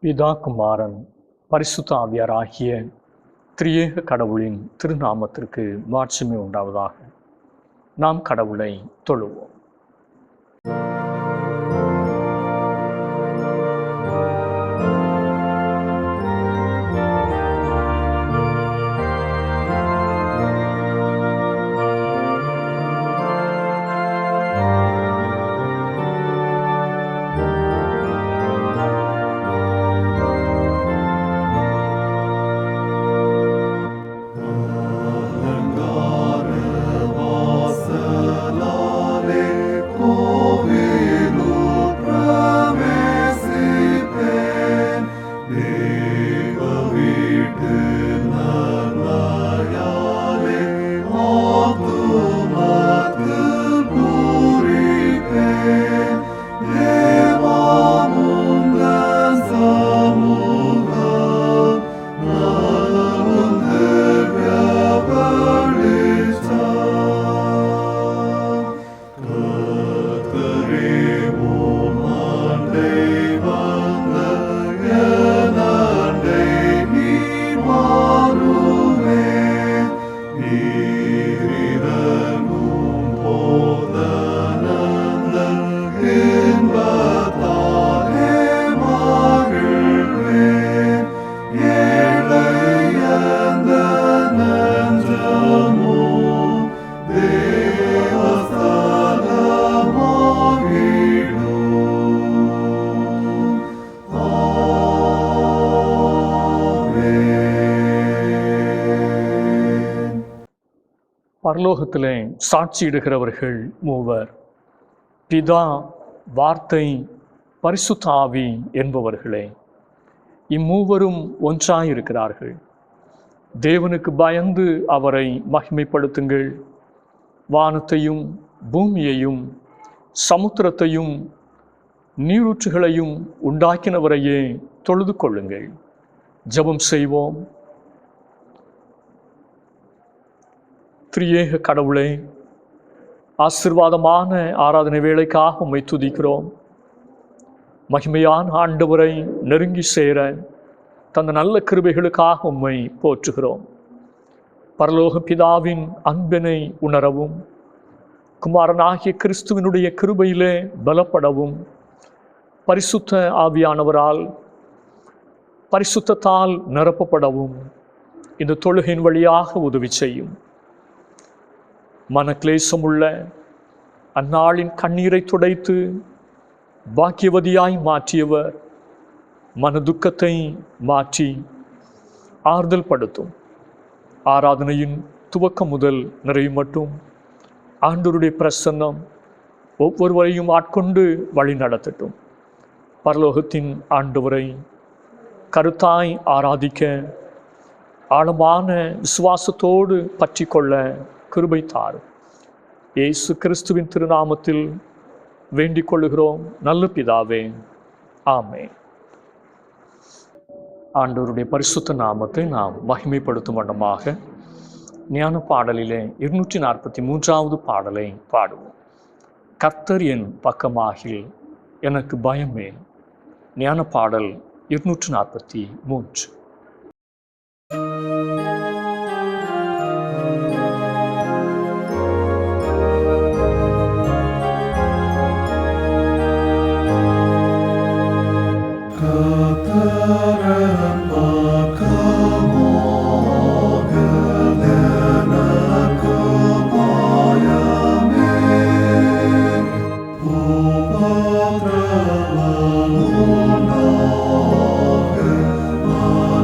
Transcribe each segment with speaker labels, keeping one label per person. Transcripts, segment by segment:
Speaker 1: பிதா, குமாரன், பரிசுத்த ஆவியார் ஆகிய திரியேக கடவுளின் திருநாமத்திற்கு மாட்சிமை உண்டாவதாக. நாம் கடவுளை தொழுவோம். பரலோகத்திலே சாட்சியிடுகிறவர்கள் மூவர், பிதா, வார்த்தை, பரிசுத்த ஆவி என்பவர்களே. இம்மூவரும் ஒன்றாயிருக்கிறார்கள். தேவனுக்கு பயந்து அவரை மகிமைப்படுத்துங்கள். வானத்தையும் பூமியையும் சமுத்திரத்தையும் நீரூற்றுகளையும் உண்டாக்கினவரையே தொழுது கொள்ளுங்கள். ஜெபம் செய்வோம். திரியேக கடவுளே, ஆசீர்வாதமான ஆராதனை வேளைக்காக உம்மை துதிக்கிறோம். மகிமையான ஆண்டவரை நெருங்கி சேர தந்த நல்ல கிருபைகளுக்காக உம்மை போற்றுகிறோம். பரலோக பிதாவின் அன்பினை உணரவும், குமாரனாகிய கிறிஸ்துவினுடைய கிருபையிலே பலப்படவும், பரிசுத்த ஆவியானவரால் பரிசுத்தத்தால் நிரப்பப்படவும் இந்த தொழுகையின் வழியாக உதவி செய்யும். மனக்லேசமுள்ள அந்நாளின் கண்ணீரை துடைத்து பாக்கியவதியாய் மாற்றியவர் மனதுக்கத்தை மாற்றி ஆறுதல் படுத்தும். ஆராதனையின் துவக்கம் முதல் நிறைவு மட்டும் ஆண்டவருடைய பிரசன்னம் ஒவ்வொருவரையும் ஆட்கொண்டு வழி நடத்தட்டும். பரலோகத்தின் ஆண்டவரை கருத்தாய் ஆராதிக்க ஆழமான விசுவாசத்தோடு பற்றி கொள்ள கிருபை தாரும். இயேசு கிறிஸ்துவின் திருநாமத்தில் வேண்டிக் கொள்ளுகிறோம் நல்ல பிதாவே, ஆமென். ஆண்டவருடைய பரிசுத்த நாமத்தை நாம் மகிமைப்படுத்தும் வண்ணமாக ஞான பாடலிலே 243வது பாடலை பாடுவோம். கர்த்தர் என் பக்கமாகில் எனக்கு பயமே. ஞான பாடல் 243.
Speaker 2: Oh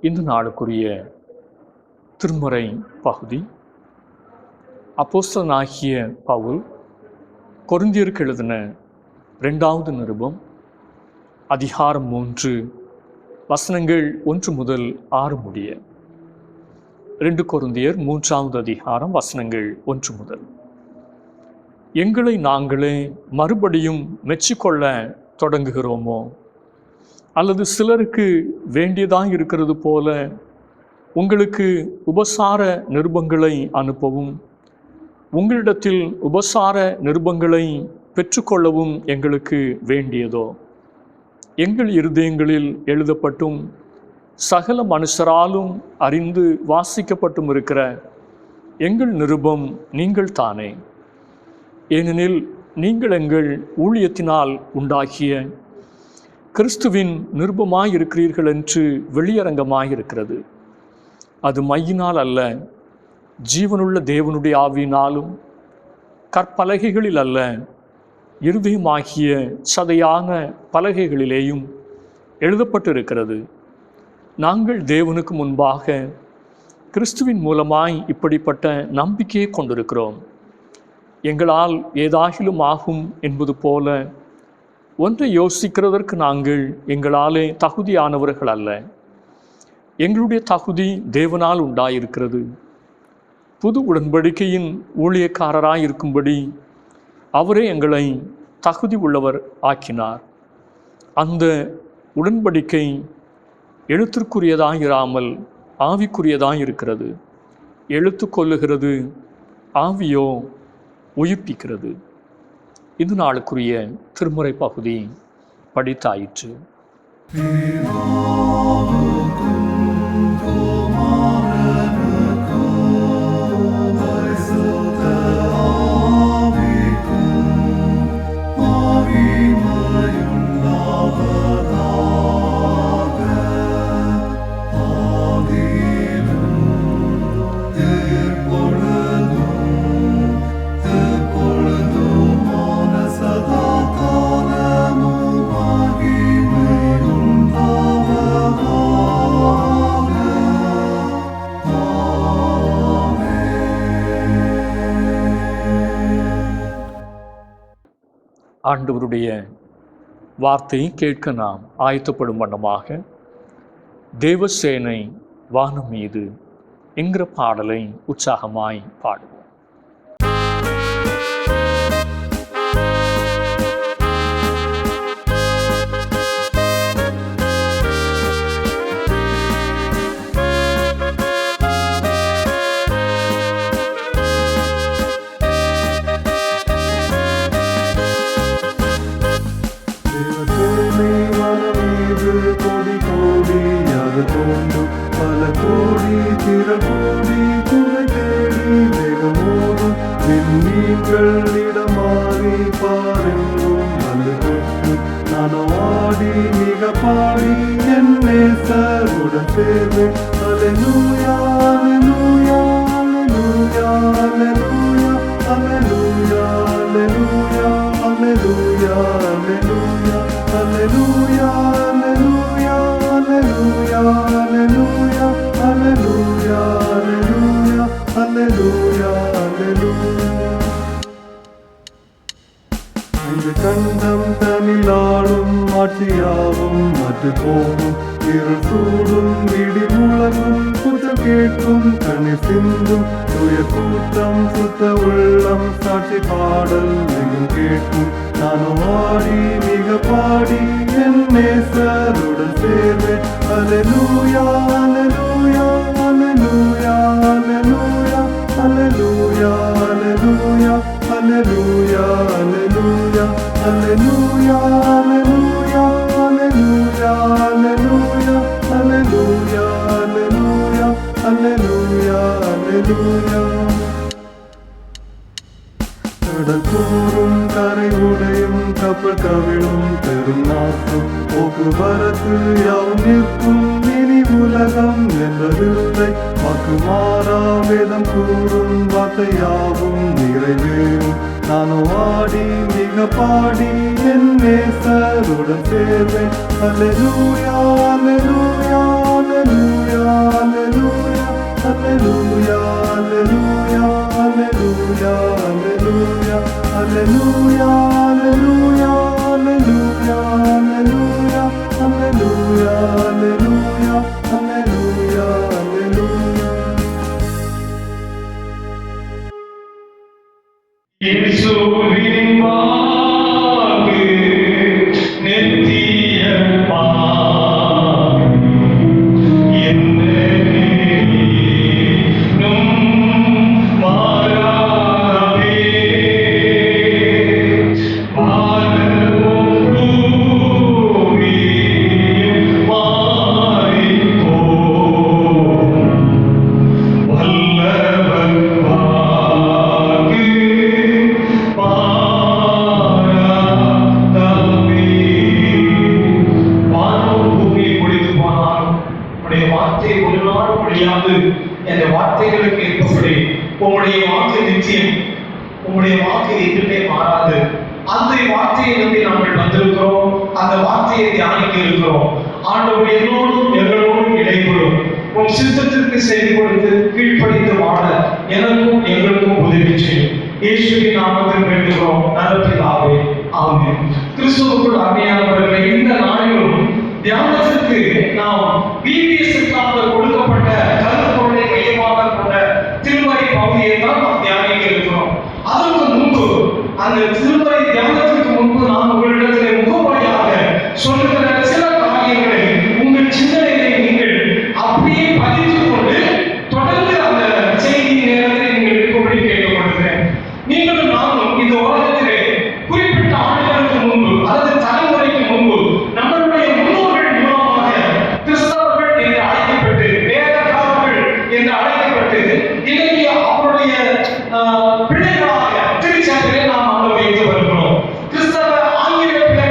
Speaker 1: இந்த நாளுக்குரிய திருமறை பகுதி அப்போஸ்தலனாகிய பவுல் கொரிந்தியருக்கு எழுதின 2வது நிருபம் அதிகாரம் 3 வசனங்கள் 1 முதல் 6 முடிய. 2 கொரிந்தியர் 3வது அதிகாரம் வசனங்கள் 1 முதல். எங்களை நாங்களே மறுபடியும் மெச்சிக்கொள்ள தொடங்குகிறோமோ, அல்லது சிலருக்கு வேண்டியதாக இருக்கிறது போல உங்களுக்கு உபசார நிருபங்களை அனுப்பவும் உங்களிடத்தில் உபசார நிருபங்களை பெற்றுக்கொள்ளவும் எங்களுக்கு வேண்டியதோ? எங்கள் இருதயங்களில் எழுதப்பட்டும் சகல மனுஷராலும் அறிந்து வாசிக்கப்பட்டும் இருக்கிற எங்கள் நிருபம் நீங்கள் தானே. ஏனெனில் நீங்கள் எங்கள் ஊழியத்தினால் உண்டாகிய கிறிஸ்துவின் நிருபமாயிருக்கிறீர்கள் என்று வெளியரங்கமாயிருக்கிறது. அது மையினால் அல்ல, ஜீவனுள்ள தேவனுடைய ஆவியினாலும் கற்பலகைகளில் அல்ல, இருதயமாகிய சதையான பலகைகளிலேயும் எழுதப்பட்டிருக்கிறது. நாங்கள் தேவனுக்கு முன்பாக கிறிஸ்துவின் மூலமாய் இப்படிப்பட்ட நம்பிக்கையை கொண்டிருக்கிறோம். எங்களால் ஏதாகிலும் ஆகும் என்பது போல ஒன்றை யோசிக்கிறதற்கு நாங்கள் எங்களாலே தகுதியானவர்கள் அல்ல. எங்களுடைய தகுதி தேவனால் உண்டாயிருக்கிறது. புது உடன்படிக்கையின் ஊழியக்காரராயிருக்கும்படி அவரே எங்களை தகுதி உள்ளவர் ஆக்கினார். அந்த உடன்படிக்கை எழுத்திற்குரியதாயிராமல் ஆவிக்குரியதாயிருக்கிறது. எழுத்து கொல்லுகிறது, ஆவியோ உயிர்ப்பிக்கிறது. இந்த நாளுக்குரிய திருமுறை பகுதி படித்தாயிற்று. ஆண்டவருடைய வார்த்தையை கேட்க நாம் ஆயத்தப்படும் வண்ணமாக தேவசேனை வானம் மீது என்கிற பாடலை உற்சாகமாய் பாடுவோம்.
Speaker 2: பல கோடி திரள் கூடி துணை தேடி வேகமோடும் விண்மீன்களிடமாறி பாரெங்கும் வந்து கொட்டு நானும் ஆடி மிக பாடி என் நேசருடன் சேர்வேன். அல்லேலூயா அல்லேலூயா அல்லேலூயா அல்லேலூயா அல்லேலூயா அல்லேலூயா அல்லேலூயா அல்லேலூயா அல்லேலூயா அல்லேலூயா அல்லேலூயா அல்லேலூயா அல்லேலூயா அல்லேலூயா அல்லேலூயா அல்லேலூயா. இன்று கண்டம் தனிலாடும் ஆட்சியாவும் மற்ற போகும் இருள் சூடும் இடி முழங்கும் குற்றம் கேட்கும் கண்ணீர் சிந்தும் தூய கூட்டம் சுத்த உள்ளம் சாட்சி பாடல் எங்கும் கேட்கும் நானும் ஆடி மிக பாடி என் நேசருடன் சேர்வேன். அல்லேலூயா அல்லேலூயா அல்லேலூயா அல்லேலூயா அல்லேலூயா அல்லேலூயா அல்லேலூயா அல்லேலூயா அல்லேலூயா அல்லேலூயா அல்லேலூயா அல்லேலூயா அல்லேலூயா அல்லேலூயா அல்லேலூயா அல்லேலூயா. கடல் கூறும் கரை உடையும் கப்பல் கவிழும் பெரும் நாசும் போக்குவரத்து யாவும் நிற்கும் இனி உலகம் என்பதில்லை. வாக்கு மாறா வேதம் கூறும் வார்த்தையாவும் நிறைவேறும். நானும் ஆடி மிக பாடி என் நேசருடன் சேர்வேன். அல்லேலூயா அல்லேலூயா அல்லேலூயா அல்லேலூயா அல்லேலூயா அல்லேலூயா அல்லேலூயா அல்லேலூயா அல்லேலூயா அல்லேலூயா அல்லேலூயா அல்லேலூயா அல்லேலூயா அல்லேலூயா அல்லேலூயா அல்லேலூயா.
Speaker 3: இயேசுவின் வாக்கு நித்திய வாக்கு என்னும் மாறாதே வானமும் பூமியும் மாறிப்போம் வல்லவன் வாக்கு மாறாதே. வானமும் பூமியும் ஒழிந்து போனாலும் உம்முடைய வார்த்தை ஒரு நாள் ஒழியாது. என்ற வார்த்தைகளுக்கு ஏற்பபடி உம்முடைய வாக்கு நிச்சயம், உம்முடைய வாக்கு எதுவுமே மாறாது. அந்த வார்த்தையை நம்பி நாங்கள் வந்திருக்கிறோம். அந்த வார்த்தையை தியானிக்க இருக்கிறோம். ஆண்டவர் எங்களோடும் இடைபெறும். உன் சித்தத்திற்கு செய்து கொடுத்து கீழ்ப்படிந்து வாழ எனக்கும் எங்களுக்கும் உதவி செய்யும். இயேசுவின் நாமத்தில் வேண்டுகிறோம் நல்ல பிதாவே, ஆமென். கிறிஸ்துவுக்குள் அருமையானவர்களே, இந்த நாளிலும் தியானத்திற்கு நாம் VBS-க்காக கொடுக்கப்பட்ட கருப்பொருளை மையமாக கொண்ட திருமறை பகுதியை தான் நாம் தியானிக்க இருக்கிறோம். அதற்கு முன்பு, அந்த திருமறை தியானத்திற்கு முன்பு நான் உங்களிடத்திலே முகமுறையாக சொல்லுகிற சில காரியங்களை உங்கள் சிந்தனைகளை நீங்கள் அப்படியே பதித்து கொண்டு தொடர்ந்து அந்த செய்தி நேரத்தில் நீங்கள் இருக்கும்படி கேட்டுக்கொள்கிறேன். நீங்களும் நானும் இந்த உலகத்திலே குறிப்பிட்ட ஆண்டுகளுக்கு முன்பு அல்லது தலைமுறைக்கு முன்பு நம்மளுடைய முன்னோர்கள் மூலமாக கிறிஸ்தவர்கள் என்று அழைக்கப்பட்டு வேதக்காரர்கள் என்று அழைக்கப்பட்டு இன்னைக்கு அவருடைய பிள்ளைகளாக திருச்சபையை நாம் அனுபவித்து வருகிறோம். கிறிஸ்தவ ஆங்கில பிள்ளைகள்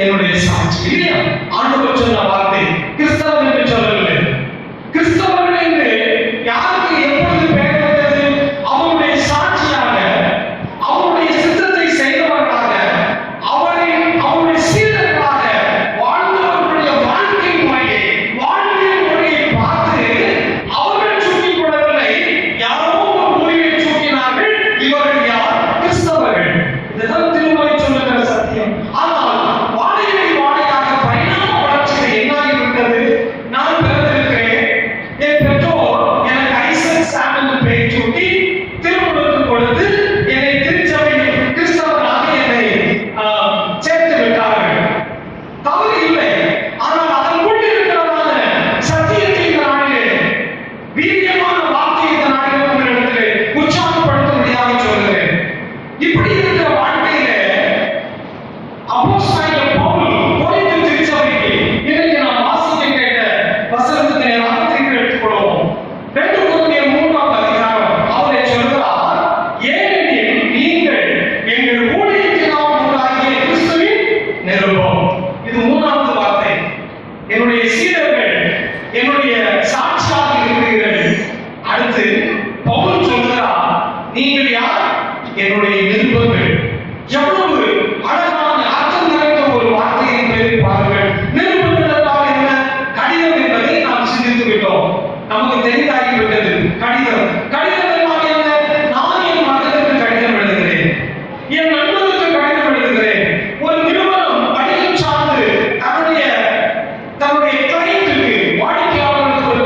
Speaker 3: என்னுடைய சாட்சி. இல்லையா? ஆண்டவர் சொன்ன வார்த்தை கிறிஸ்தவன் என்று சொல்லவில்லை. கிறிஸ்தவர்கள் என்று யாருக்கு எப்பொழுது பெயர் வந்தது? அவருடைய சாட்சியாக, அவருடைய சித்தத்தை செய்தவர்களாக, அவருடைய சீடர்களாக வாழ்ந்தவர்களுடைய வாழ்க்கை முறையை, வாழ்வியல் முறையை பார்த்து அவர்கள் சூட்டிக் கொள்ளவில்லை. யாரோ ஒரு மொழியை சூட்டினார்கள். இவர்கள் யார்? கிறிஸ்தவர்கள். இதுதான் திருமலை சொல்லுகிற சத்தியம். ஆனால் வாழையடி வாழையாக பரிணாம வளர்ச்சியில் என்ன ஆகிவிட்டது? நான் பிறந்திருக்கிறேன், என் பெற்றோர் எனக்கு ஐசக் சாமுவேல் பெயர் சூட்டி திருமணத்து கொடுத்து என்னை திருச்சபையில் கிறிஸ்தவனாக என்னை சேர்த்து விட்டார்கள். தவறு இல்லை. ஆனால் அதற்குள் இருக்கிறதான சத்தியத்தை இந்த நாளிலே, வீரியமான வார்த்தை இந்த நாளிலே உங்களிடத்திலே உற்சாகப்படுத்தும்படியாக சொல்கிறேன். இப்படி இருக்கிற வாழ்க்கையிலே அப்போஸ்தலனாகிய பவுல் கொரிந்து திருச்சபைக்கு இன்னைக்கு நாம் வாசிக்க கேட்ட வசனத்தை நேராக திருப்பி எடுத்துக்கொள்வோம். 2 கொரிந்தியர் 3ஆம் அதிகாரம் அவரே சொல்கிறார், ஏனெனில் நீங்கள் எங்கள் ஊழியத்தினால் உண்டாகிய கிறிஸ்துவின் நிருபம். இது 3வது வார்த்தை. என்னுடைய சீடர்கள், என்னுடைய சாட்சியாக இருக்கிறீர்கள். அடுத்து பவுல் சொல்கிறார், நீங்கள் யார்? என்னுடைய நிருபங்கள். எவ்வளவு அழகான அர்த்தம் நிறைந்த ஒரு வார்த்தை என்பதை பாருங்கள். நிருபங்கள் என்றால் என்ன? கடிதம் என்பதை நாம் சிந்தித்து விட்டோம். நமக்கு தெரிந்தாகிவிட்டது. கடிதம் என்றால் என்ன? நான் என் மகனுக்கு கடிதம் எழுதுகிறேன், என் நண்பனுக்கு கடிதம் எழுதுகிறேன். ஒரு நிறுவனம் வணிகம் சார்ந்து தன்னுடைய கிளையண்ட்டுக்கு, வாடிக்கையாளர்களுக்கு ஒரு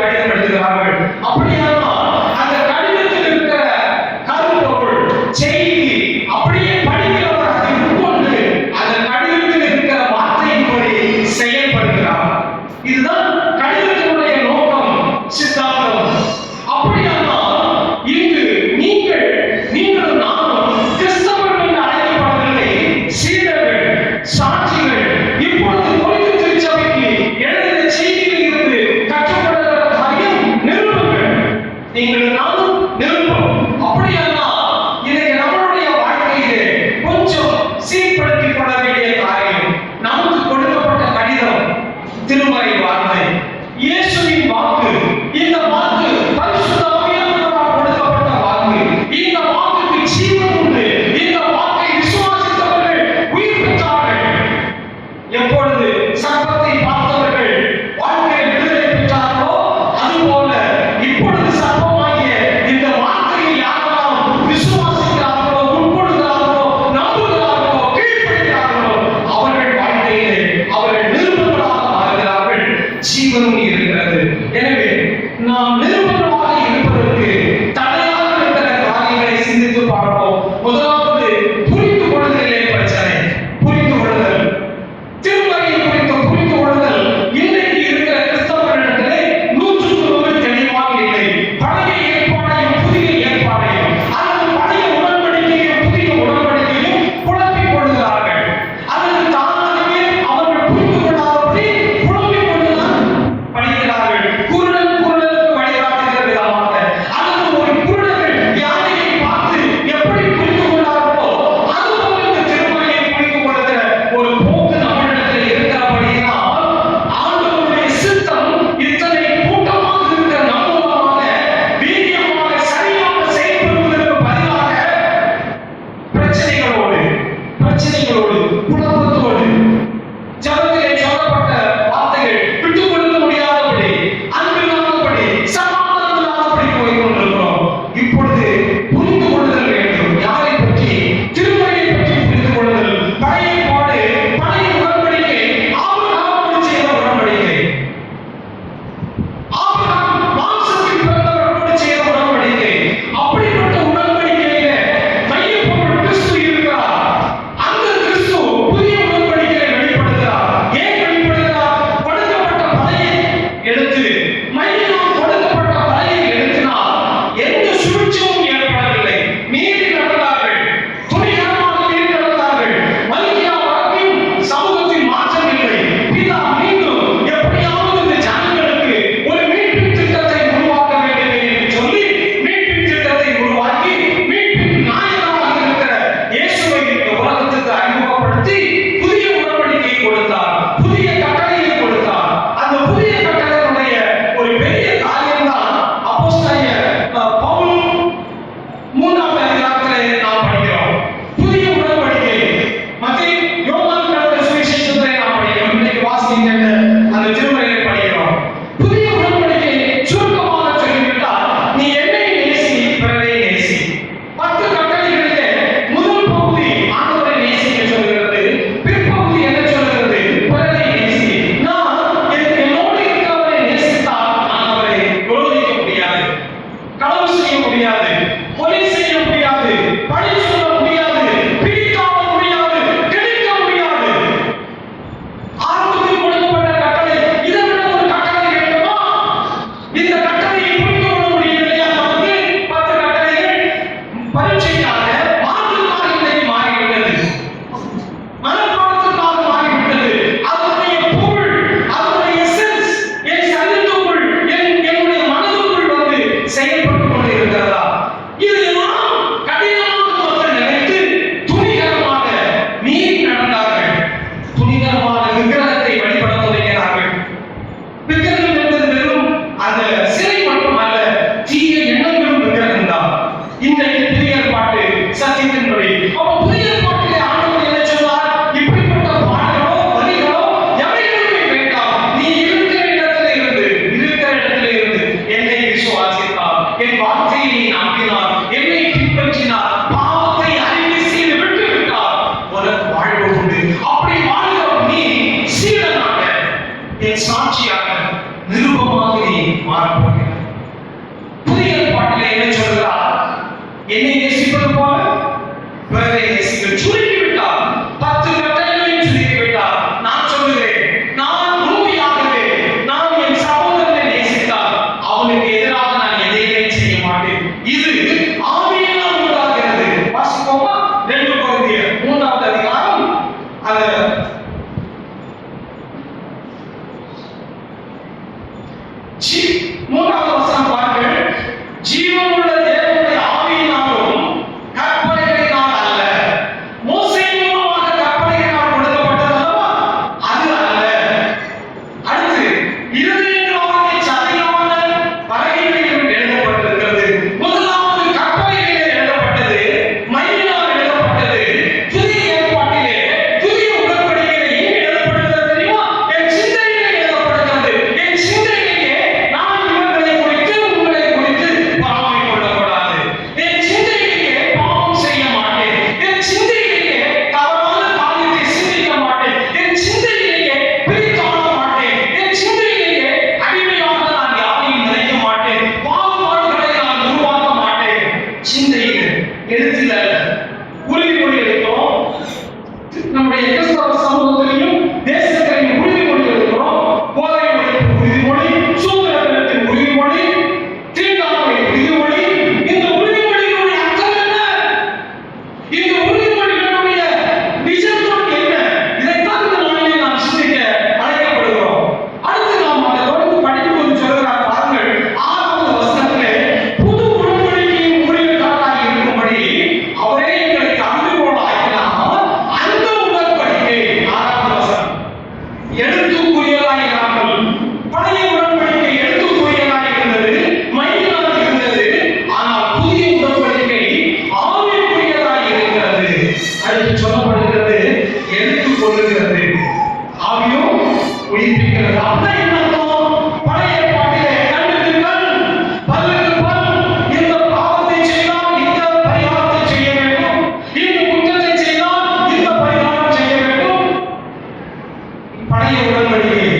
Speaker 3: பழைய உடன்படிக்கை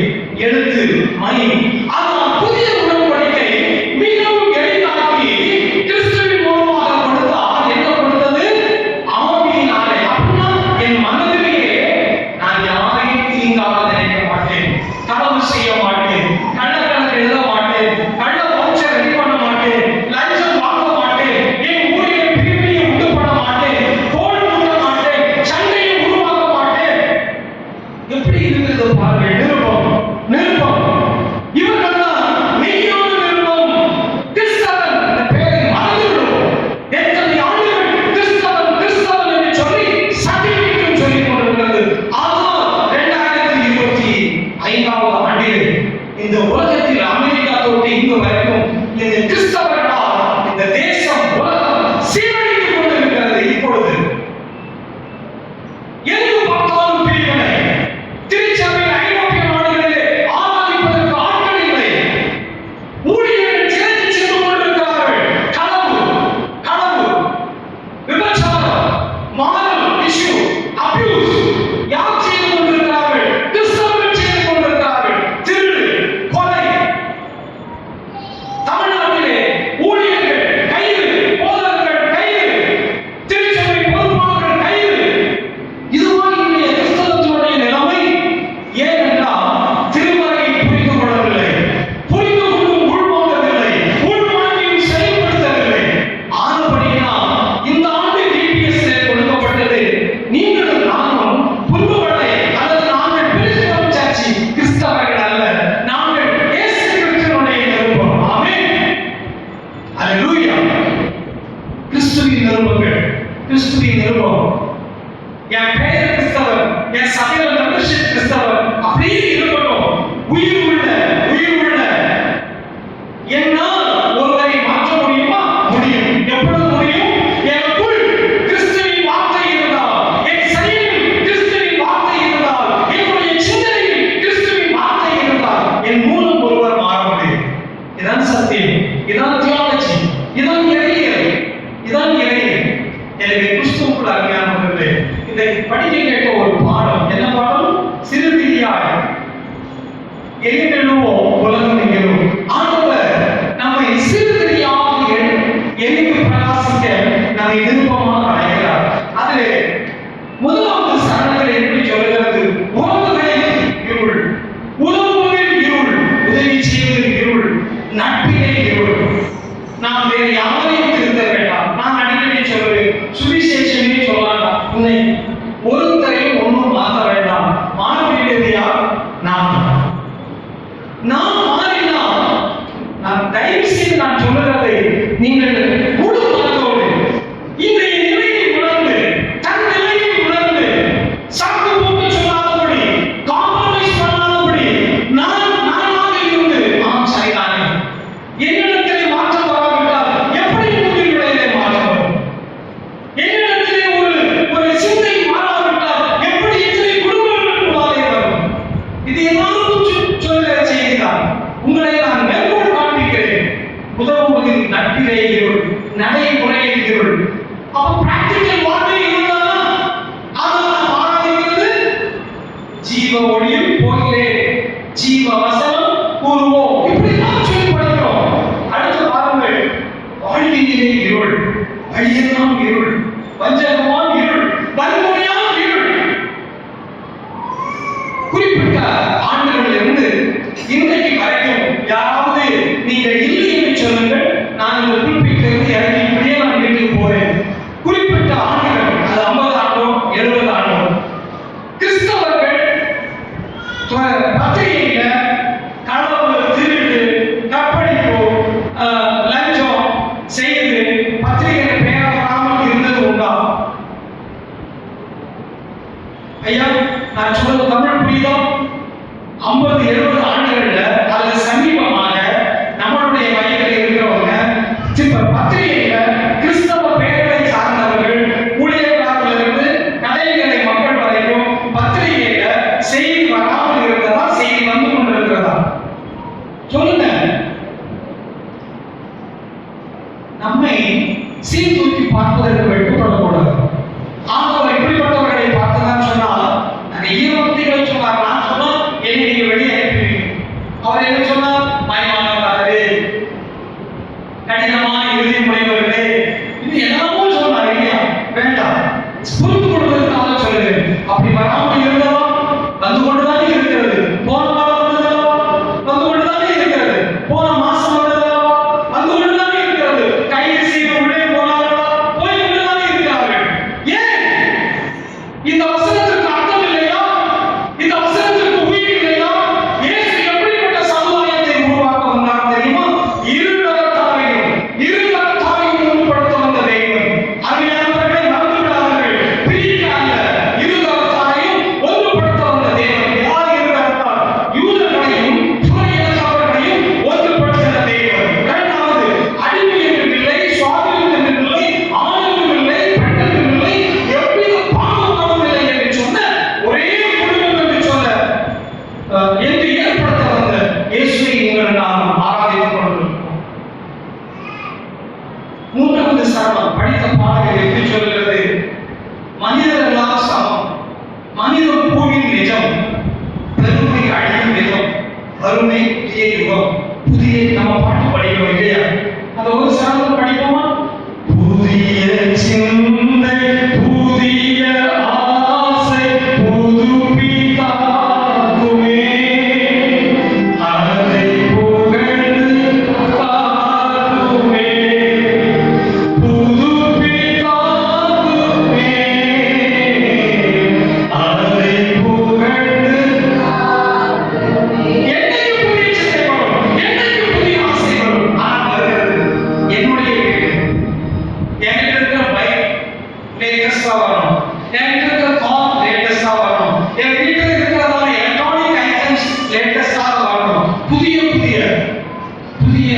Speaker 3: எழுத்து மணி. ஆனால் புதிய உடன்படிக்கை மிகவும் எளிதாக்கி கிறிஸ்துவின் மூலமாக கொடுத்தார். என்ன கொடுத்தது? ஆவியினாலே. அப்படின்னா என் மனதிலேயே நான் யாரையும் தீங்காக நினைக்க மாட்டேன், களவு செய்ய மாட்டேன், கள்ளக்கணக்கு எழுத மாட்டேன், கள்ள வவுச்சர் ரெடி பண்ண மாட்டேன், லஞ்சம் வாங்க மாட்டேன், என் ஊழியர் பிரிவினையை உண்டு பண்ண மாட்டேன், போல் உண்ட மாட்டேன், சண்டையை உருவாக்க மாட்டேன். எப்படி இருக்கிறது பாருங்கள். நிருபம் இவர்கள் தான் மெய்யான நிருபம். கிறிஸ்தவன் இந்த பெயரை மறந்துவிடும். எத்தனை ஆண்டுகள் கிறிஸ்தவன் என்று சொல்லி சர்டிபிகேட் சொல்லிக் கொண்டிருக்கிறது. ஆனால் 2025 ஆண்டில் இந்த உலகத்தில் அமெரிக்கா தொட்டு இங்கு வரைக்கும் இந்த கிறிஸ்தவர்களால் இந்த தேசம் உலகம் சீரழித்துக் கொண்டிருக்கிறது. இப்பொழுது எங்கு பார்த்தாலும் பிரிவினை. திருச்சபை ஐரோப்பிய நாடுகளிலே ஆராதிப்பதற்கு ஆட்கள் இல்லை. ஊழியர்கள் சிறைக்கு சென்று கொண்டிருக்கிறார்கள். களவு, விபச்சாரம், மாரல் இஷ்யூ, அபியூஸ் யார் செய்து கொண்டிருக்கிறார்கள்? கிறிஸ்தவர்கள் செய்து கொண்டிருக்கிறார்கள். திருடு, கொலை. தமிழ்நாட்டிலே ஊழியர்கள் கைது, போதகர்கள் கைது, திருச்சபை பொறுப்பாளர்கள் கைது. இதுதான் இன்றைய கிறிஸ்தவத்தினுடைய நிலைமை. ஏனென்றால் திருமறையை புரிந்து கொள்ளவில்லை, புரிந்து கொள்ளும் உள்வாங்கவில்லை, உள்வாங்கியும் செயல்படுத்தவில்லை. ஆனபடியினால் இந்த ஆண்டு டிபிஎஸ் கொடுக்கப்பட்டது. நீங்களும் நானும் புதுவடை அல்லது நாங்கள் பிரிஸ்தவ சர்ச்சி கிறிஸ்தவர்கள் அல்ல, நாங்கள் இயேசு கிறிஸ்துவினுடைய நிருபம். ஆமென், அல்லேலூயா. கிறிஸ்துவின் நிருபங்கள், கிறிஸ்துவின் நிருபம். என் பெயர் கிறிஸ்தவர், என் சபையில் மெம்பர்ஷிப் கிறிஸ்தவர், அப்படியே இருக்கட்டும். உயிர் உள்ள என்னால் ஒருவரை மாற்ற முடியுமா? முடியும். எப்பொழுது முடியும்? எனக்குள் கிறிஸ்துவின் வார்த்தை இருந்தால், என் செயலில் கிறிஸ்துவின் வார்த்தை இருந்தால், என்னுடைய சிந்தனையில் கிறிஸ்துவின் வார்த்தை இருந்தால் என் மூலம் ஒருவர் மாற முடியும். இதான் சத்தியம், இதான் தியாலஜி, இதான் இறையியல். எனவே கிறிஸ்துவுக்குள் அருமையானவர்களே, இதை படிக்க கேட்ட ஒரு பாடம். என்ன பாடம்? சிறுபிரியாய் எங்கெழுவோம் உலகம் எங்கெழும். ஆண்டவர் நம்மை சிறுபிரியாக எளிமைக்கு பிரகாசிக்க நம்மை விருப்பமாக அழைக்கிறார். அதிலே முதலாவது சரணங்கள் எப்படி சொல்கிறது? உறவுகளில் இருள், உறவுகளில் இருள், உதவி செய்வதில் இருள், நட்பிலே இருள். நாம் வேறு யாரையும் திருத்த வேண்டாம். நான் அடிக்கடி சொல்றேன், சுவிசேஷமே சொல்லலாம். உன்னை ஒருத்தரையும் ஒன்றும் மாற்ற வேண்டாம். மாற வேண்டியது யார்? நான் மாறினால், நான் தயவு செய்து நான் சொல்லுறதை நீங்கள் முழு மனதோடு இன்றைய நிலையை உணர்ந்து, தன் நிலையை உணர்ந்து, சாக்கு போக்கு சொல்லாதபடி, காம்ப்ரமைஸ் பண்ணாதபடி, நானாக இருந்து சரிதானே, என்னிடத்திலே மாற்றம் வராவிட்டால் எப்படி உங்களுடைய மாற்றம் வரும்? என்னிடத்திலே ஒரு சிந்தை மாறாவிட்டால் எப்படி எத்தனை குடும்பங்கள் கூடாதே வரும்? இது எல்லாரும் சொல்லுகிற செய்திதான். உங்களை நான் மேற்கோள் காண்பிக்கிறேன். உதவுவதில் நட்பிலே இருள், நடைமுறையில் இருள். அப்ப பிராக்டிக்கல் வாழ்க்கை இருந்தால் அதனால் ஆராதிக்கிறது. ஜீவ ஒளியில் போகிறே, ஜீவ வசனம் கூறுவோம். இப்படிதான் சொல்லி படிக்கிறோம். அடுத்து பாருங்கள், வாழ்வினிலே இருள், வழியெல்லாம் இருள், வஞ்சகமான இருள், வன்முறையான இருள். குறிப்பிட்ட ஆண்டுகளிலிருந்து இன்றைக்கு வரைக்கும் யாராவது நீங்கள் இல்லை என்று சொல்லுங்கள், நான் இந்த குறிப்பிட்டிருந்து இறங்கி இப்படியே நான் வீட்டுக்கு போறேன். குறிப்பிட்ட ஆண்டுகள், அது 50 ஆண்டோ 70 ஆண்டோ, கிறிஸ்தவர்கள் பத்திரிகையில களவு, திருடு, கற்பழிப்பு, லஞ்சம் செய்து பத்திரிகையில் பெயராமல் இருந்தது உண்டா? ஐயா, நான் சொல்றது தமிழ் புரியுதா? 50-70 ஆண்டுகள்ல அல்லது சமீபமாக நம்மளுடைய வயதில் இருக்கிறவங்க பத்திரிகையில கிறிஸ்தவ பெயர்களை சார்ந்தவர்கள், ஊழியர்களாலிருந்து கடைநிலை மக்கள் வரைக்கும் பத்திரிகையில செய்தி வராமல் இருக்கிறதா, செய்தி வந்து கொண்டிருக்கிறதா? சொல்லுங்க. நம்மை சீர்தூக்கி பார்ப்பதற்கு வெட்கப்படக்கூடாது. ஆண்டவர் இப்படிப்பட்டவர்களை பார்த்துதான் சொன்னால் நிறைய வார்த்தைகள் சொன்னார். நான் சொன்னால் வறுமை புதிய யுகம், புதிய நம்ம பாட்டு படிக்கிறோம் இல்லையா? அதை ஒரு சாதனை படிப்போமா? புதிய சிந்தை, புதிய ஆசை, புதுப்பித்தாகுமே, அதை புகழ்ந்து பாடுமே, புதுப்பித்தாகுமே, அதை புகழ்ந்து என்னைக்கு புதிய சிந்தை வரும், என்னைக்கு புதிய ஆசை வரும்? ஆனால் என்னுடைய என்கிட்ட இருக்கிற பைக் லேட்டஸ்டா வரணும், என்கிட்ட இருக்கிற கார் லேட்டஸ்டா வரணும், என் வீட்டில் இருக்கிறதான எலக்ட்ரானிக் ஐட்டம்ஸ் லேட்டஸ்டாக வரணும். புதிய புதிய புதிய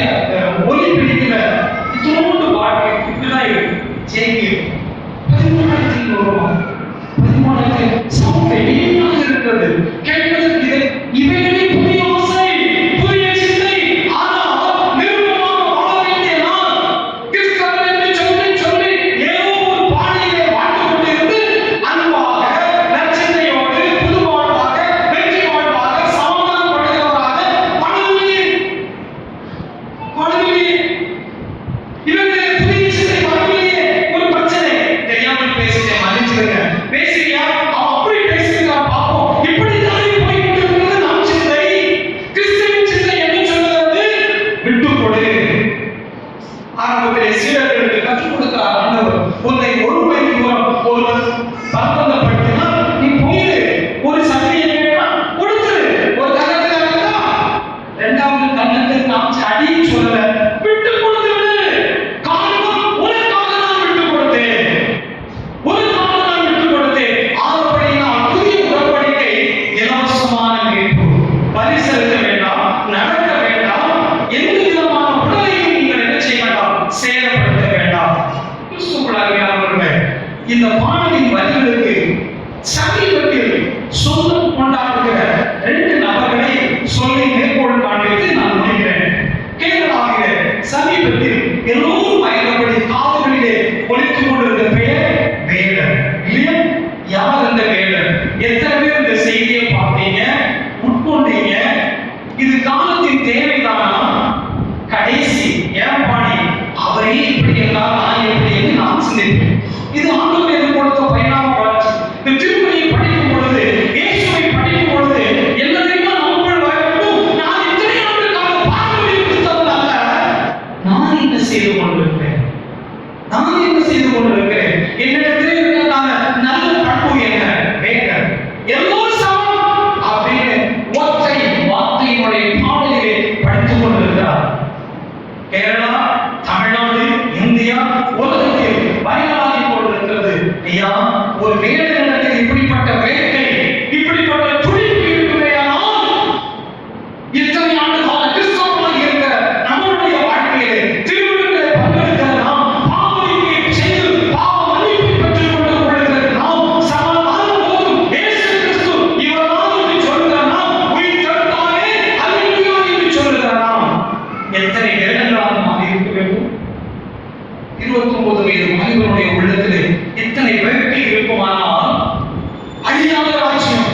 Speaker 3: ஒலி பிடிக்கிற இத்தோண்டு பாட்டு இப்படிதான் இருக்கு. ஜேபி 13,000 சவுண்ட் இனிமையாக இருக்கிறது, கேட்பதற்கு இவைகளே புதிய ஆசை, புதிய சிந்தை. ஆனால் நிர்மலமாக வாழ வேண்டிய நான் கிறிஸ்தவன் என்று சொல்லி சொல்லி ஏதோ ஒரு பாணியிலே வாழ்ந்து கொண்டிருந்து அன்பாக, நற்சிந்தையோடு, புது வாழ்வாக, வெற்றி வாழ்வாக, சமாதானப்படுகிறவராக வாழ்விலே இவர்களே புதிய சிந்தை வாழ்விலே ஒரு பிரச்சனை. தெரியாமல் பேசிட்டேன், மன்னிச்சிடுங்க. பேசுறியா? அவன் அப்படி பேசுகிறான், பார்ப்போம். இப்படி தானே போய்கிட்டு இருக்கிறது நம் சிந்தை. கிறிஸ்துவின் சிந்தை என்ன சொல்கிறது? விட்டு கொடு. ஆரம்பத்திலே சீடர்களுக்கு கற்றுக் கொடுத்தார் ஆண்டவர். உன்னை ஒரு மைல் தூரம் ஒருவர் பலவந்தப்படுத்தினால் நீ போயிரு. ஒரு சக்தியை கேட்டா கொடுத்துரு. ஒரு கன்னத்தில் அடித்தா இரண்டாவது கன்னத்தில் காமிச்சு அடின்னு சொல்லல, விட்டு கொடுத்து விடு. காரணம் உனக்காக நான் விட்டு கொடுத்தேன், உனக்காக நான் விட்டு கொடுத்தேன். ஆறுபடியினால் புதிய உடன்படிக்கை இலவசமான மீட்பு. பலி செலுத்த வேண்டாம், நடக்க வேண்டாம், எந்த விதமான உடலையும் நீங்கள் என்ன செய்ய வேண்டாம், சேதப்படுத்த வேண்டாம். கிறிஸ்துவுக்குள்ளார்களே, இந்த பாடலின் வரிகளுக்கு சமீபத்தில் சொந்தம் கொண்டாடுகிற 2 நபர்களை சொல்லி மேற்கோள் காண்பித்து நான் முடிக்கிறேன். கேரளாவிலே சமீபத்தில் எல்லோரும் பயணப்படி காதுகளிலே ஒலித்துக் கொண்டிருந்த பெயர் வேடன். இல்லையா? யார் அந்த வேடன்? எத்தனை பேர் இந்த செய்தியை பார்த்தீங்க, உட்கொண்டீங்க? இது காலத்தின் தேவைதானா? கடைசி ஏற்பாடி அவரே இப்படி என்றால் நான் எப்படி என்று நான் சிந்திப்பேன். இது ஆண்டவர் எனக்கு கொடுத்த பயனாக வளர்ச்சி. இந்த திருமணியை படிக்கும் பொழுது, இயேசுவை படிக்கும் பொழுது என்ன தெரியுமா நமக்குள் வர வேண்டும்? நான் இத்தனை ஆண்டுகளாக பார்வையை கிறிஸ்தவன் அல்ல. நான் என்ன செய்து கொண்டிருக்கிறேன்? நான் என்ன செய்து கொண்டிருக்கிறேன்? என்னிடத்திலே இருக்கிறதான நல்ல பண்பு என்ன? வேண்டர் எல்லோரும் சமம் அப்படின்னு ஒற்றை வார்த்தையினுடைய பாடலிலே படித்துக் கொண்டிருக்கிறார். கேரளா, தமிழ்நாடு, இந்தியா, உலகத்தில் பயனாகி கொண்டிருக்கிறது. ஐயா, ஒரு வேடனிடத்தில் இப்படிப்பட்ட வேட்டை, இப்படிப்பட்ட துடிப்பு இருக்குமேயானால் இத்தனை ஆண்டு கால கிறிஸ்தவர்களாக இருக்க நம்முடைய வாழ்க்கையிலே திருவிழாக்களை பங்கெடுக்கிற நாம், பாவத்தை செய்து பாவ மன்னிப்பை பெற்றுக் கொண்டிருக்கிற நாம், சமாதானம் போதும் இயேசு கிறிஸ்து இவர்தான் என்று சொல்கிற நாம், உயிர் தடுத்தாலே அல்லேலூயா என்று சொல்கிற நாம், எத்தனை வேடங்களாக நாம் இருக்க வேண்டும்? 29 வயது மனிதனுடைய உள்ளத்திலே இத்தனை வேட்கை இருக்குமானால் அழியாத ராஜ்யம்,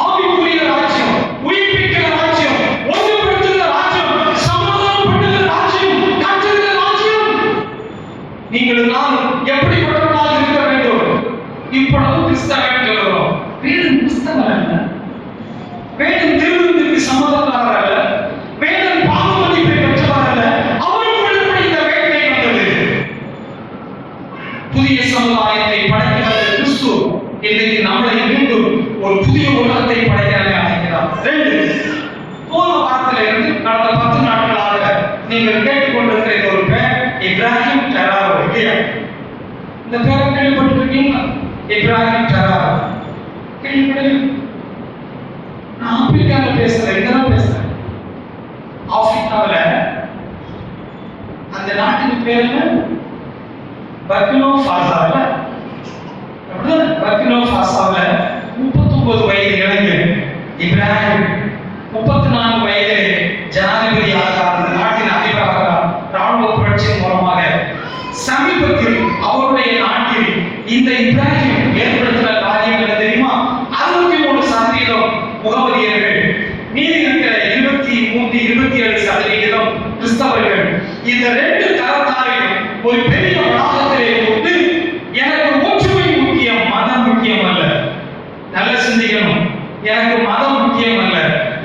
Speaker 3: ஆவிக்குரிய ராஜ்யம், உயிர்ப்பிக்கிற ராஜ்யம், ஒன்றுபடுத்துகிற ராஜ்யம், சமாதானப்படுத்துகிற ராஜ்யம், கட்டுகிற ராஜ்யம். நீங்கள் நான் எப்படிப்பட்டவர்களாக இருக்க வேண்டும்? இப்பொழுது கிறிஸ்தவன் சொல்கிறோம். வேதம் கிறிஸ்தவன் அல்ல, வேதம் திருவிழத்திற்கு சம்மதக்காரர் அல்ல, வேதம் பாவ மன்னிப்பை பெற்றவர் அல்ல. அவருக்குள் எப்படி இந்த வேட்கை வந்தது? புதிய சமுதாயத்தை படைக்க வந்த கிறிஸ்து இன்றைக்கு நம்மளை மீண்டும் ஒரு புதிய உலகத்தை படைக்க அழைக்கிறார். 2 போன வாரத்தில் இருந்து கடந்த 10 நாட்களாக நீங்கள் கேட்டுக்கொண்டிருக்கிற ஒரு பேர் இப்ராஹிம் டெராரோ. இல்லையா? இந்த பேரை கேள்விப்பட்டிருக்கீங்களா? இப்ராஹிம் டெராரோ கேள்விப்பட்டிருக்கீங்க? நான் ஆப்பிரிக்காவில் பேசுறேன், இங்கதான் பேசுறேன். ஆப்பிரிக்காவில் அந்த நாட்டுக்கு பேர் என்ன? பர்கினோ ஃபாசோல. பர்கினோ ஃபாசோல 39 வயது இளைஞர் இப்ராஹிம் 34 வயதிலே ஜனாதிபதியாக அந்த நாட்டின் அதிபராக ராணுவ புரட்சியின் மூலமாக சமீபத்தில் அவருடைய நாட்டில் இந்த இப்ராஹிம் ஏற்படுத்தின காரியங்கள் தெரியுமா? 63% முகமதியர்கள், மீதி இருக்கிற 27% கிறிஸ்தவர்கள். இந்த 2 தரத்தாரையும் ஒரு பெரிய வளாகத்திலே போட்டு எனக்கு ஒற்றுமை முக்கியம், மதம் முக்கியம் அல்ல. நல்ல சிந்திக்கணும். எனக்கு மதம் முக்கியம் அல்ல,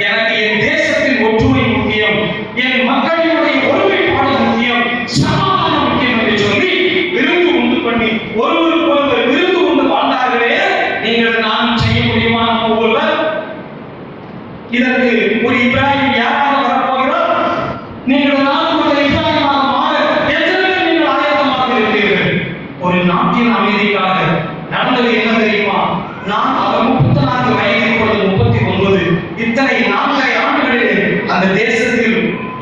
Speaker 3: எனக்கு என் தேசத்தின் ஒற்றுமை முக்கியம், என் மக்களுடைய ஒருமைப்பாடு முக்கியம், சமாதானம் முக்கியம் என்று சொல்லி விருந்து உண்டு பண்ணி ஒருவருக்கு ஒருவர் விருந்து உண்டு வாழ்ந்தார்களே. நீங்கள் நான் செய்ய முடியுமா? நம்ம ஊர்ல இதற்கு ஒரு இப்ராஹிம் யாராக வரப்போகிறார்? நீங்கள் நான் ஒரு இப்ராஹிமாக மாற எத்தனை நீங்கள் ஆயத்தமாக இருக்கிறீர்கள்? ஒரு நாட்டின் அமைதிக்காக நடந்தது என்ன தெரியுமா? நான் அவர் 34 வயது, இப்பொழுது 39. இத்தனை 4 ஆண்டுகளில் அந்த தேசத்தில்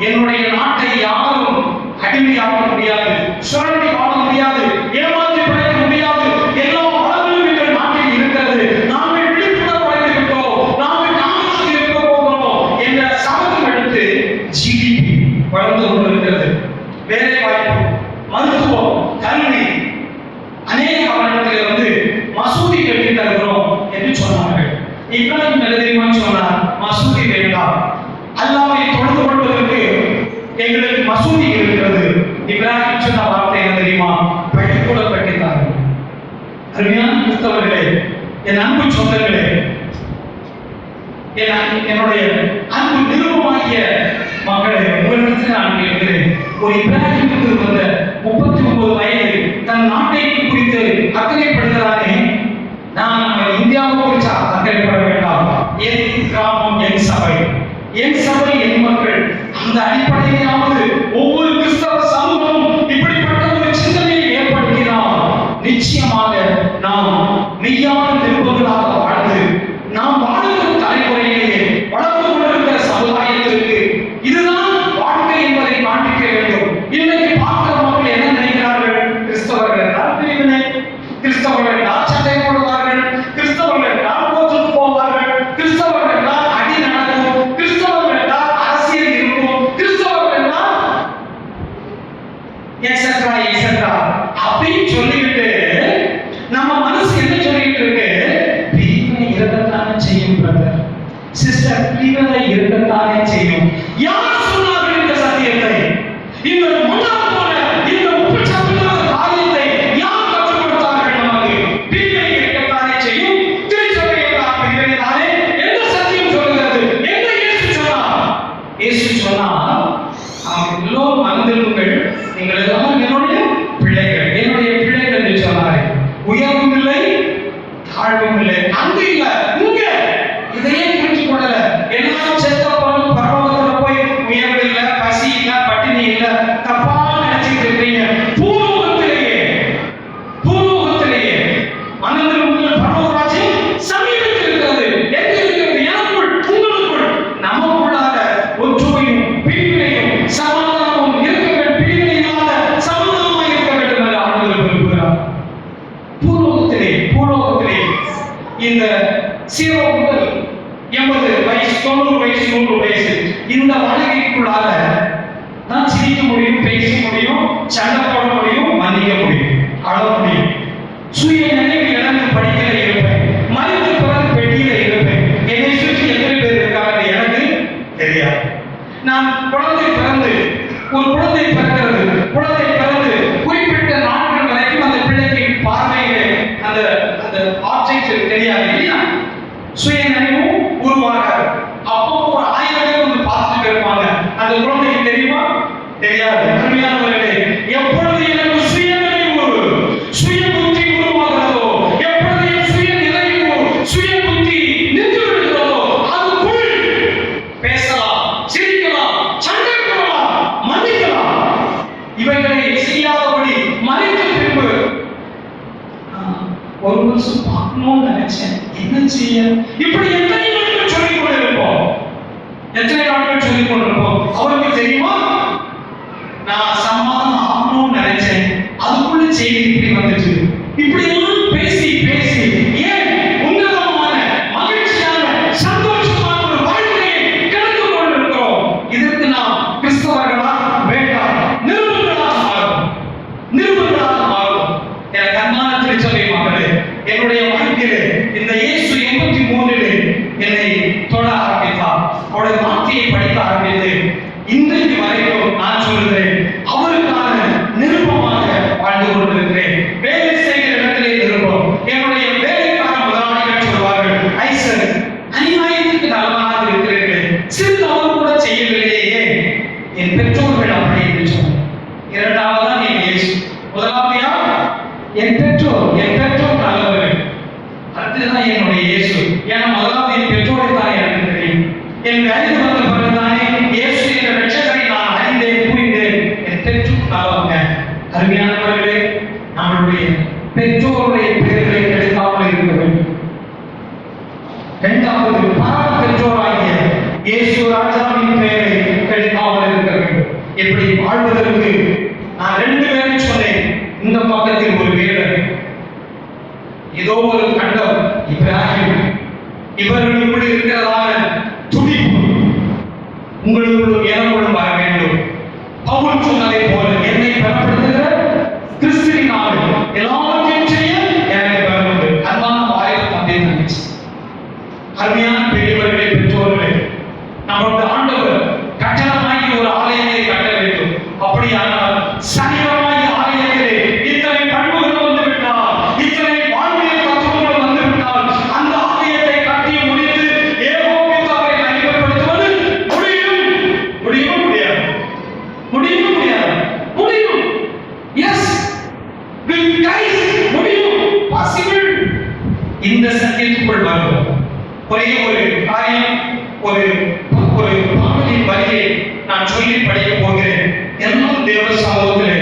Speaker 3: என்னுடைய நாட்டை யாரும் அடிமையாக்க முடியாது, சுரண்டி வாழ முடியாது, ஏமாற்றி பிழைக்க முடியாது. எல்லா வளங்களும் எங்கள் நாட்டில் இருக்கிறது. நாங்கள் விழிப்புணர்வு அடைந்து விட்டோம், நாங்கள் காரணமாக இருக்க போகிறோம் என்ற சபதம் எடுத்து ஜிடிபி வளர்ந்து கொண்டிருக்கிறது. வேலை வாய்ப்பு, மருத்துவம், கல்வி, அநேக அவர்களிடத்தில் மசூதி கட்டி தருகிறோம் என்று சொன்னார்கள். இப்ராஹிம் என்ன தெரியுமா சொன்னார்? மசூதி வேண்டாம், அல்லாஹ்வை தொழுது கொள்வதற்கு எங்களுக்கு மசூதி இருக்கிறது. இப்ராஹிம் சொன்ன வார்த்தை என்ன தெரியுமா? பள்ளிக்கூடம் கட்டித்தார்கள். அருமையான கிறிஸ்தவர்களே, என் அன்பு சொந்தங்களே, என்னுடைய அன்பு நிறுவனமாகிய மக்களை உங்களிடத்தில் நான் கேட்கிறேன். ஒரு இப்ராஹிமுக்கு வந்த 39 வயது தன் நாட்டை குறித்து அக்கறைப்படுகிறானே, நான் நம்ம இந்தியாவை குறித்து அக்கறைப்பட வேண்டாம். என் கிராமம், என் சபை, என் சபை, என் மக்கள், அந்த அடிப்படையிலாவது ஒவ்வொரு கிறிஸ்தவ சமூகமும் இப்படிப்பட்ட ஒரு சிந்தனையை ஏற்படுத்தினால் நிச்சயமாக நாம் மெய்யான நிருபங்களாக வாழ்ந்து நாம் வாழ்கிற தலைமுறையிலேயே வளர்ந்து கொண்டிருக்கிற சமுதாயத்திற்கு இதுதான் வாழ்க்கை என்பதை காண்பிக்க வேண்டும். இன்னைக்கு பார்க்கிற மக்கள் என்ன நினைக்கிறார்கள்? கிறிஸ்தவர்கள் என்றால் பிரிவினை, கிறிஸ்தவர்கள் என்றால் சண்டை போடுவார்கள், கிறிஸ்தவர்கள் என்றால் கோச்சுக்கு போவார்கள், கிறிஸ்தவர்கள் என்றால் அடி நடக்கும், கிறிஸ்தவர்கள் என்றால் அரசியல் இருக்கும், கிறிஸ்தவர்கள் என்றால் எக்ஸெட்ரா எக்ஸெட்ரா அப்படின்னு சொல்லிட்டு நம்ம மனசு என்ன சொல்லிட்டு இருக்கு? பிரிவினை இருக்கத்தானே செய்யும் பிரதர், சிஸ்டர், பிரிவினை இருக்கத்தானே செய்யும். யார் சொன்னார்கள் இந்த சத்தியத்தை? இந்த முன்னாள் போல இந்த உப்புச்சப்பில்லாத காரியத்தை யார் கற்றுக் கொடுத்தார்கள் நமக்கு? பிரிவினை இருக்கத்தானே செய்யும், திருச்சபை என்றால் பிரிவினை தானே. எந்த சத்தியம் சொல்கிறது? எந்த இயேசு சொன்னார்? இயேசு சொன்னார், எல்லோரும் மறந்திருங்கள், நீங்கள் எல்லாம் என்னுடைய பிள்ளைகள், என்னுடைய பிள்ளைகள் என்று சொன்னார். உயர்வும் இல்லை, தாழ்வும் இல்லை. அங்க இல்ல, இங்க. இதையே புரிஞ்சு கொள்ளல. எல்லாரும் செத்த போறோம், பரலோகத்துல போய் உயர்வு இல்ல, பசி இல்ல, பட்டினி இல்ல, தப்பா நினைச்சிட்டு இருக்கீங்க. பூலோகத்திலேயே மனதில் உங்கள் பரலோகராஜ்யம் சமீபத்தில் இருக்கிறது. எங்க இருக்கிறது? எனக்குள், உங்களுக்குள். நமக்குள்ளாக ஒற்றுமையும் பிரிவினையும் சமாதானமும் இருக்க வேண்டும். பிரிவினை இல்லாத சமாதானமாக இருக்க வேண்டும் என்று ஆண்டவர் விரும்புகிறார். பூலோகத்திலே இந்த 0 முதல் 80 வயசு, 90 வயசு, 100 வயசு இந்த வாழ்க்கைக்குள்ளாக நான் சிரிக்க முடியும், பேச முடியும், சண்டை போட முடியும், மன்னிக்க முடியும், அழ முடியும். சுய நினைவு இழந்து படிக்கல இருப்பேன், மனித பிறகு பெட்டியில இருப்பேன். என்னை சுற்றி எத்தனை பேர் இருக்காங்க எனக்கு தெரியாது. நான் குழந்தை பிறக்கிறது, குழந்தை பிறந்து குறிப்பிட்ட நாட்கள் வரைக்கும் அந்த பிள்ளைக்கு பார்வையிலே அந்த ஆப்ஜெக்ட் தெரியாது இல்லையா? சுய நினைவும் உருவாகாது. அப்போ ஒரு 1000 பேர் வந்து பார்த்துட்டு இருப்பாங்க. அந்த குழந்தைக்கு தெரியுமா? தெரியாது. அருமையானவர்களே, எப்பொழுது எனக்கு சுய நினைவு, சுய புத்தி உருவாகிறதோ, எப்பொழுது என் சுய நினைவு, சுய புத்தி நின்று விடுகிறதோ, அதுக்குள் பேசலாம், சிரிக்கலாம், சண்டை போடலாம், மன்னிக்கலாம். இவைகளை செய்யாதபடி மறைத்த பின்பு ஒரு வருஷம் பார்க்கணும்னு நினைச்சேன், என்ன செய்ய? இப்படி எத்தனை நாட்கள் சொல்லிக் கொண்டிருப்போம், அவருக்கு தெரியுமா? நான் சமாதானம் ஆகணும்னு நினைச்சேன், அதுக்குள்ள செய்தி இப்படி வந்துச்சு. இப்படி எல்லாம் பேசி ஏன் உன்னதமான மகிழ்ச்சியான சந்தோஷமான ஒரு வாழ்க்கையை கடந்து கொண்டிருக்கிறோம். இதற்கு நாம் கிறிஸ்தவர்களா வேண்டாம், நிருபங்களாக மாறும். எனக்கு அன்பான திருச்சபை மகளே, என்னுடைய வாழ்க்கையிலே இந்த இயேசு 83 என்னை தொட ஆரம்பித்தார். அவருடைய வார்த்தையை படிக்க ஆரம்பித்து இன்றைக்கு வரைக்கும் நான் சொல்கிறேன், அவருக்கான நிருபமாக வாழ்ந்து கொண்டிருக்கிறேன். வேலை செய்கிற இடத்திலே நிருபம். என்னுடைய வேலைக்கான முதலாளிகள் சொல்வார்கள், ஐசர் அநியாயத்துக்கு நலமாக இருக்கிறீர்கள், சிறு தவறு கூட செய்யவில்லையே. என் பெற்றோர்கள் அப்படி என்று சொன்னார். இரண்டாவதான் என் இயேசு. முதலாவது யார்? என் பெற்றோர் நல்லவர்கள். அடுத்ததுதான் என்னுடைய இயேசு. ஏன்னா முதலாவது என் பெற்றோரை தான் எனக்கு தெரியும். என் அறிந்து வந்த பிறகுதானே இயேசு என்ற ரட்சகரை நான் அறிந்தேன், புரிந்தேன். என் பெற்றோர் நல்லவங்க. அருமையானவர்களே, நம்மளுடைய பெற்றோருடைய பெயர்களை கெடுக்காமல் இருக்க வேண்டும். இரண்டாவது, பரம பெற்றோராகிய இயேசு ராஜாவின் பெயரை கெடுக்காமல் இருக்க வேண்டும். எப்படி வாழ்வதற்கு நான் 2 பேரை சொன்னேன். இந்த பக்கத்தில் ஒரு வீரர், ஏதோ ஒரு கண்டம், இப்ராஹிம். இவர்களுக்குள் இருக்கிறதான துடிப்பு உங்களுக்குள்ளும் எனக்குள்ளும் வர வேண்டும். பவுல் சொன்னதை போல, என்னை பலப்படுத்துகிற கிறிஸ்துவின் நாள் எல்லாவற்றையும் செய்ய எனக்கு பலம் உண்டு. அன்பான வாய்ப்பு தந்தை தந்துச்சு. அருமையான பெரியவர்களே, பெற்றோர்களே, நம்முடைய ஆண்டவர் கட்டணமாகி ஒரு ஆலயத்தை கட்ட வேண்டும். அப்படியானால் சனிவமாகி ஆலயத்திலே இத்தனை பண்புகள் வந்துவிட்டால், இத்தனை வாழ்வியல் தத்துவங்கள் வந்துவிட்டால், அந்த ஆலயத்தை கட்டி முடித்து ஏகோபித்து அவரை மகிமைப்படுத்துவது முடியும். எஸ், முடியும், பாசிபிள். இந்த சத்தியத்துக்குள் வருவோம். ஒரே ஒரு காரியம், ஒரு பாடலின் வரியை நான் சொல்லி படிக்க போகிறேன். எல்லாம் தேவ சமூகத்திலே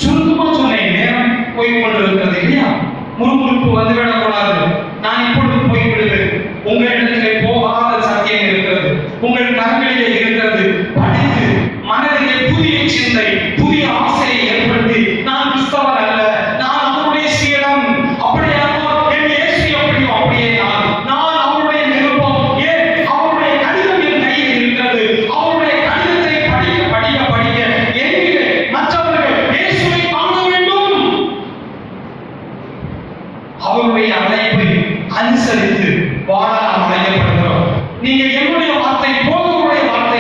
Speaker 3: சுருக்கமா சொன்னேன். நேரம் போய் கொண்டிருக்கிறது இல்லையா? முறுமுறுப்பு வந்துவிடக்கூடாது. நான் இப்பொழுது போய்விடுவேன். உங்களிடத்திலே போகாத சத்தியம் இருக்கிறது, உங்கள் கண்களிலே இருக்கிறது. படித்து மனதிலே புதிய சிந்தை, புதிய ஆசையை ஏற்படுத்தி, நான் கிறிஸ்தவர் அல்ல, நான் அவருடைய சீடன், அப்படியாக என் இயேசு எப்படியோ அப்படியே நான் அவருடைய நிருபம். ஏன்? அவருடைய கடிதம் என் கையில் இருக்கிறது. அவருடைய கடிதத்தை படிக்க எங்கே மற்றவர்கள் இயேசுவை காண வேண்டும். அவருடைய அழைப்பை அனுசரித்து வாழ நாம் அழைக்கப்படுகிறோம். நீங்க என்னுடைய வார்த்தை, போதவருடைய வார்த்தை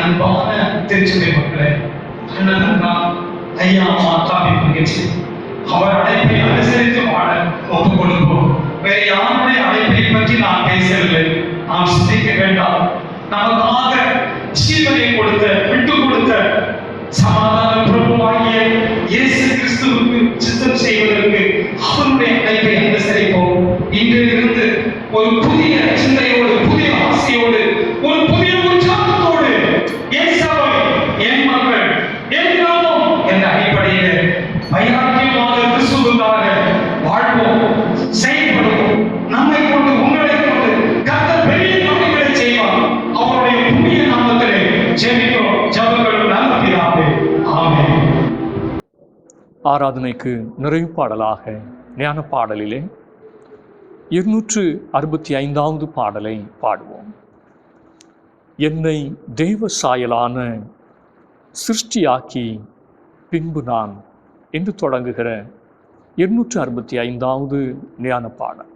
Speaker 3: அன்பான திருச்சபை மக்களே, அண்ணன் ஐயா மாதாவின் மகிழ்ச்சி அவர் அழைப்பை அனுசரித்து வாழ ஒப்புக் கொடுப்போம். வேற யாருடைய அழைப்பை பற்றி நாம் பேசவில்லை, நாம் சிந்திக்க வேண்டாம். நமக்காக ஜீவனை கொடுத்த, விட்டு கொடுத்த சமாதான பிரபுவாகிய இயேசு கிறிஸ்துவுக்கு சித்தம் செய்வதற்கு அவருடைய அழைப்பை அனுசரிப்போம். இன்றிலிருந்து ஒரு புதிய சிந்தையோடு, புதிய ஆசையோடு, ஒரு புதிய உற்சாகத்தோடு என் சபை, என் மக்கள், என் கிராமம் என்ற அடிப்படையில் வைராக்கியமாக கிறிஸ்துவுக்காக வாழ்வோம், செயல்படுவோம். நம்மை கொண்டு, உங்களை கொண்டு கர்த்தர் பெரிய காரியங்களை செய்வார். அவருடைய புண்ணிய நாமத்திலே ஜெபிக்கிறோம். ஜெபங்கள் நல்ல பிதாவே, ஆமென்.
Speaker 1: ஆராதனைக்கு நிறைவு பாடலாக ஞான பாடலிலே 265வது பாடலை பாடுவோம். என்னை தெய்வ சாயலான சிருஷ்டியாக்கி பின்பு நான் என்று தொடங்குகிற 265வது ஞான பாடல்.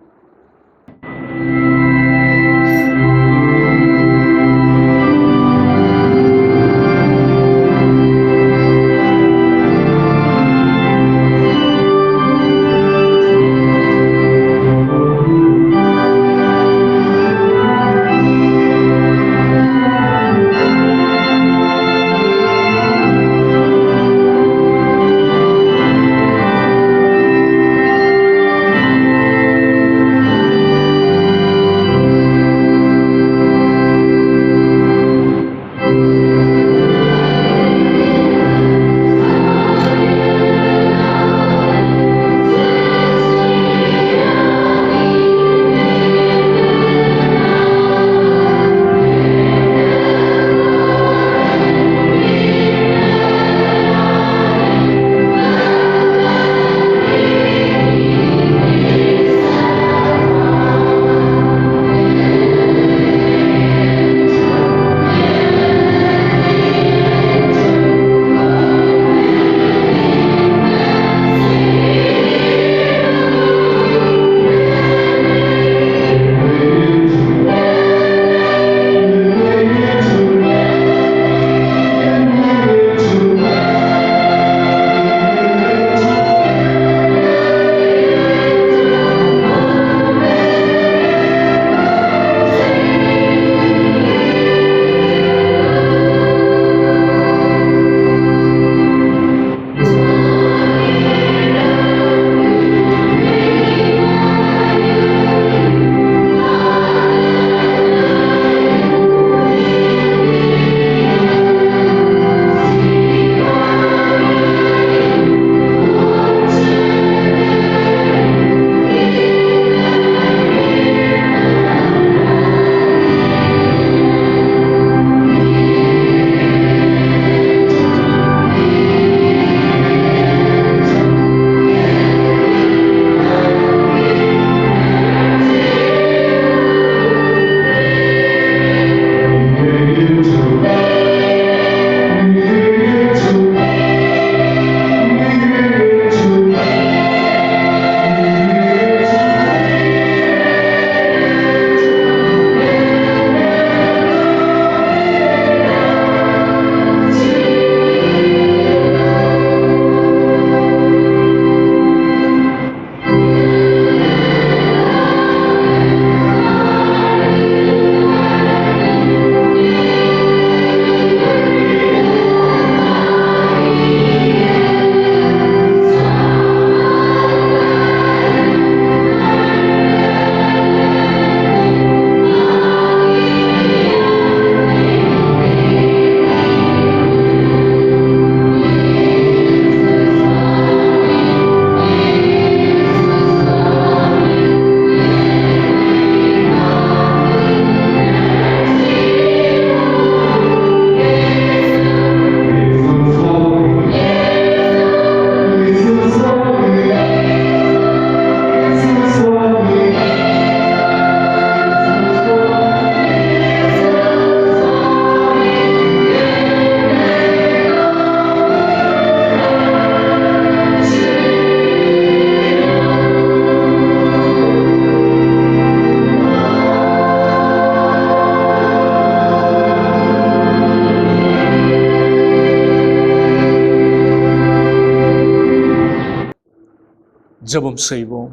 Speaker 1: ஜெபம் செய்வோம்.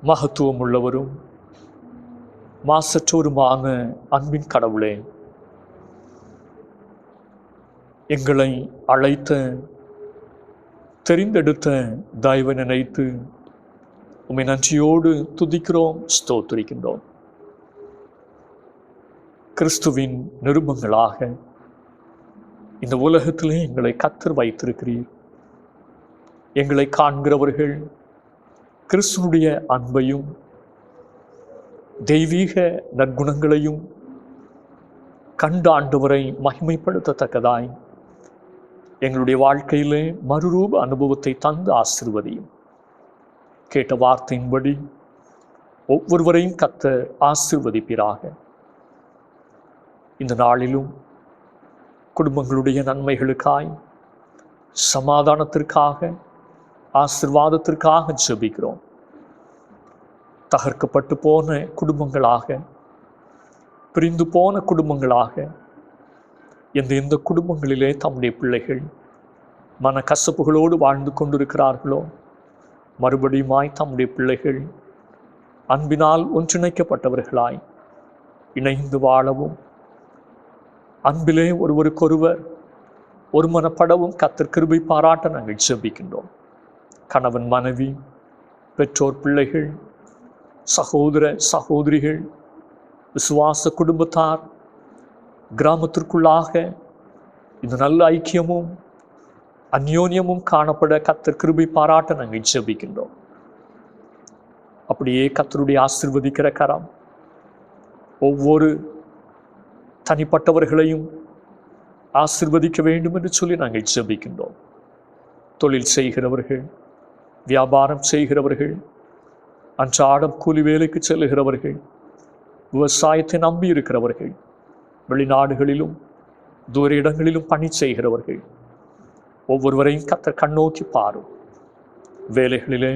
Speaker 1: மகத்துவம் உள்ளவரும் மாசற்றோருமான அன்பின் கடவுளே, எங்களை அழைத்த தெரிந்தெடுத்த தயவை நினைத்து உம்மை நன்றியோடு துதிக்கிறோம், ஸ்தோத்திரிக்கின்றோம். கிறிஸ்துவின் நிருபங்களாக இந்த உலகத்திலே எங்களை கர்த்தர் வைத்திருக்கிறீர். எங்களை காண்கிறவர்கள் கிறிஸ்துனுடைய அன்பையும் தெய்வீக நற்குணங்களையும் கண்டு ஆண்டவரை மகிமைப்படுத்தத்தக்கதாய் எங்களுடைய வாழ்க்கையிலே மறுரூப அனுபவத்தை தந்து ஆசீர்வதியும். கேட்ட வார்த்தையின்படி ஒவ்வொருவரையும் கர்த்தர் ஆசீர்வதிப்பீராக. இந்த நாளிலும் குடும்பங்களுடைய நன்மைகளுக்காய், சமாதானத்திற்காக, ஆசீர்வாதத்திற்காக ஜெபிக்கிறோம். தகர்க்கப்பட்டு போன குடும்பங்களாக, பிரிந்து போன குடும்பங்களாக, எந்த குடும்பங்களிலே தம்முடைய பிள்ளைகள் மன கசப்புகளோடு வாழ்ந்து கொண்டிருக்கிறார்களோ, மறுபடியுமாய் தம்முடைய பிள்ளைகள் அன்பினால் ஒன்றிணைக்கப்பட்டவர்களாய் இணைந்து வாழவும், அன்பிலே ஒருவருக்கொருவர் ஒரு மனப்படவும் கர்த்தர் கிருபை பாராட்ட நாங்கள் ஜெபிக்கின்றோம். கணவன் மனைவி, பெற்றோர் பிள்ளைகள், சகோதர சகோதரிகள், விசுவாச குடும்பத்தார், கிராமத்திற்குள்ளாக இந்த நல்ல ஐக்கியமும் அந்யோன்யமும் காணப்பட கர்த்தர் கிருபை பாராட்ட நாங்கள் ஜெபிக்கின்றோம். அப்படியே கர்த்தருடைய ஆசீர்வதிக்கிற கரம் ஒவ்வொரு தனிப்பட்டவர்களையும் ஆசீர்வதிக்க வேண்டும் என்று சொல்லி நாங்கள் ஜெபிக்கின்றோம். தொழில் செய்கிறவர்கள், வியாபாரம் செய்கிறவர்கள், அன்றாடம் கூலி வேலைக்கு செல்லுகிறவர்கள், விவசாயத்தை நம்பி இருக்கிறவர்கள், வெளிநாடுகளிலும் தூர இடங்களிலும் பணி செய்கிறவர்கள் ஒவ்வொருவரையும் கர்த்தர் கண்ணோக்கி பாரும். வேலைகளிலே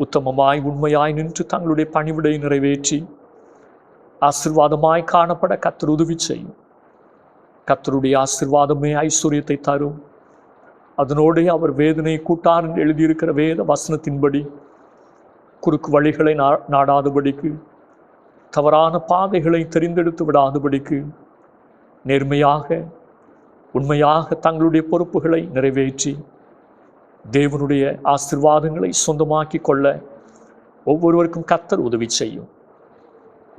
Speaker 1: உத்தமமாய் உண்மையாய் நின்று தங்களுடைய பணிவிடையை நிறைவேற்றி ஆசீர்வாதமாய் காணப்பட கர்த்தர் உதவி செய்யும். கர்த்தருடைய ஆசீர்வாதமே ஐஸ்வர்யத்தை தரும். அதனோடு அவர் வேதனையை கூட்டார் என்று எழுதியிருக்கிற வேத வசனத்தின்படி குறுக்கு வழிகளை நாடாதபடிக்கு, தவறான பாதைகளை தெரிந்தெடுத்து விடாதபடிக்கு, நேர்மையாக உண்மையாக தங்களுடைய பொறுப்புகளை நிறைவேற்றி தேவனுடைய ஆசீர்வாதங்களை சொந்தமாக்கி கொள்ள ஒவ்வொருவருக்கும் கர்த்தர் உதவி செய்யும்.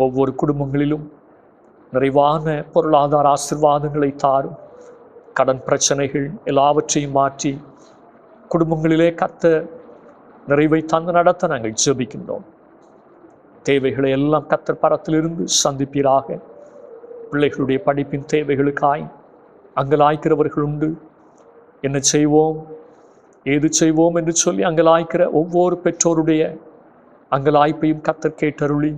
Speaker 1: ஒவ்வொரு குடும்பங்களிலும் நிறைவான பொருளாதார ஆசீர்வாதங்களை தாரும். கடன் பிரச்சனைகள் எல்லாவற்றையும் மாற்றி குடும்பங்களிலே கர்த்தர் நிறைவை தந்து நடத்த நாங்கள் ஜெபிக்கின்றோம். தேவைகளை எல்லாம் கர்த்தர் பரத்திலிருந்து சந்திப்பீராக. பிள்ளைகளுடைய படிப்பின் தேவைகளுக்காய் அங்கலாய்க்கிறவர்கள் உண்டு. என்ன செய்வோம், ஏது செய்வோம் என்று சொல்லி அங்கலாய்க்கிற ஒவ்வொரு பெற்றோருடைய அங்கலாய்ப்பையும் கர்த்தர் கேட்டருளி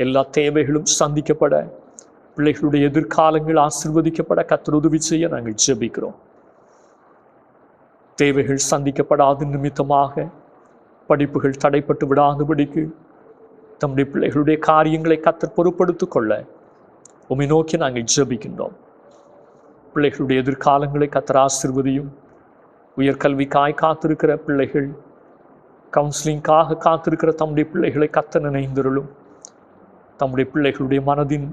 Speaker 1: எல்லா தேவைகளும் சந்திக்கப்பட, பிள்ளைகளுடைய எதிர்காலங்கள் ஆசீர்வதிக்கப்பட கர்த்தர் உதவி செய்ய நாங்கள் ஜெபிக்கிறோம். தேவைகள் சந்திக்கப்படாத நிமித்தமாக படிப்புகள் தடைப்பட்டு விடாதபடிக்கு தம்முடைய பிள்ளைகளுடைய காரியங்களை கர்த்தர் பொறுப்படுத்திக் கொள்ள உம்மை நோக்கி நாங்கள் ஜெபிக்கின்றோம். பிள்ளைகளுடைய எதிர்காலங்களை கர்த்தர் ஆசீர்வதியும். உயர்கல்விக்காய் காத்திருக்கிற பிள்ளைகள், கவுன்சிலிங்காக காத்திருக்கிற தம்முடைய பிள்ளைகளை கர்த்தர் நினைந்தருளும். தம்முடைய பிள்ளைகளுடைய மனதின்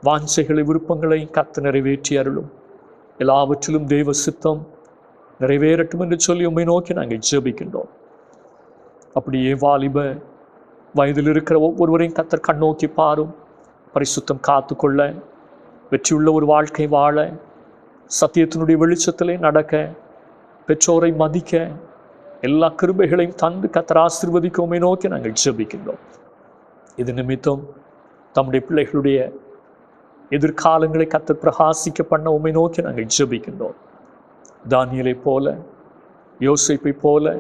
Speaker 1: வாஞ்சைகளை, விருப்பங்களை கர்த்தர் நிறைவேற்றி அருளும். எல்லாவற்றிலும் தெய்வ சித்தம் நிறைவேறட்டும் என்று சொல்லி உம்மை நோக்கி நாங்கள் ஜெபிக்கின்றோம். அப்படியே வாலிப வயதில் இருக்கிற ஒவ்வொருவரையும் கர்த்தர் கண்ணோக்கி பாரும். பரிசுத்தம் காத்துக்கொள்ள, வெற்றியுள்ள ஒரு வாழ்க்கை வாழ, சத்தியத்தினுடைய வெளிச்சத்திலே நடக்க, பெற்றோரை மதிக்க, எல்லா கிருபைகளையும் தந்து கர்த்தர் ஆசீர்வதிக்க உம்மை நோக்கி நாங்கள் ஜெபிக்கின்றோம். இது நிமித்தம் தம்முடைய பிள்ளைகளுடைய எதிர்காலங்களை கர்த்தர் பிரகாசிக்க பண்ண உம்மை நோக்கி நாங்கள் ஜெபிக்கின்றோம். தானியேலை போல, யோசேப்பை போல,